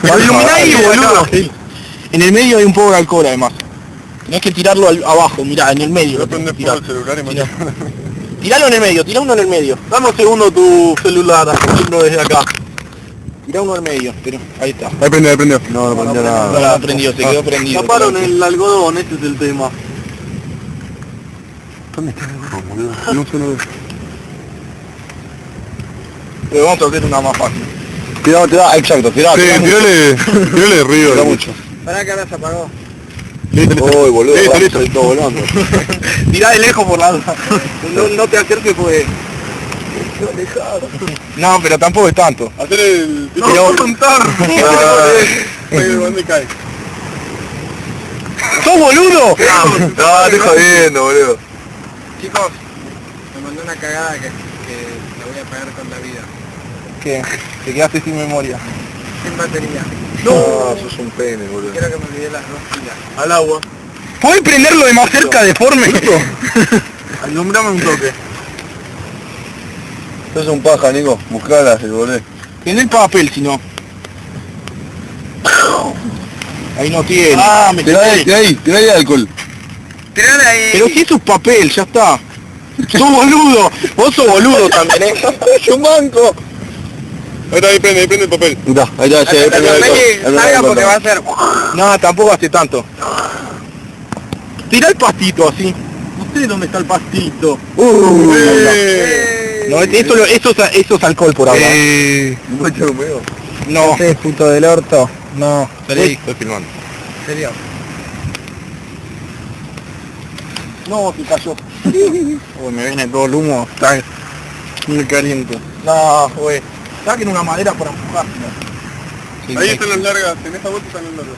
Lo iluminá ahí, boludo. En el medio hay un poco de alcohol además. Tenés que tirarlo abajo, mirá, en el medio. El celular y Mirá. Tiralo en el medio, tirá uno en el medio. Dame un segundo tu celular, uno desde acá. Tirá uno en el medio, pero ahí está. Ahí prendió, ahí prendió. No prendió nada. No prendió, se quedó prendido. Taparon el algodón, este es el tema. ¿Dónde está el gorro, boludo? No sé, no veo. Pero vamos a hacer una más fácil. Tirá, exacto, tirá. Sí, tirale de río. Tirá mucho. Pará que ahora se apagó. Listo. Uy, boludo. Listo. Todo volando. Tirá de lejos por la duda. No te acerques pues. No, pero tampoco es tanto. Hacer el... No, pero... contar. ¿Dónde cae? ¡Sos boludo! No, estoy jodiendo, boludo. Chicos, me mandó una cagada que la voy a pagar con la vida. ¿Qué? Te quedaste sin memoria. Sin batería. No, sos un pene, boludo. Creo que me olvidé las dos pilas. Al agua. ¿Podés prenderlo de más cerca, deforme? Alumbrame un toque. Sos un paja, Nico. Buscalas, el boludo. Tiene el papel, si no. Ahí no tiene. Ah, me Tirá ahí alcohol. Tirale ahí. Pero si eso es papel, ya está. ¡Sos boludo! Vos sos boludo también, ¿eh? ¡Es un banco! Ahí prende el papel. Ahí está, Hasta que salga porque va a ser... No, tampoco hace tanto. Tira el pastito así. No sé dónde está el pastito. No, eso es alcohol por ahora. Mucho humeo. No. ¿Este es puto del orto? No. Estoy filmando. ¿En serio? No, se cayó. Uy, me viene todo el humo. Está muy caliente. No, güey. Saquen una madera para empujar. Ahí están las largas, en esta vuelta están las largas.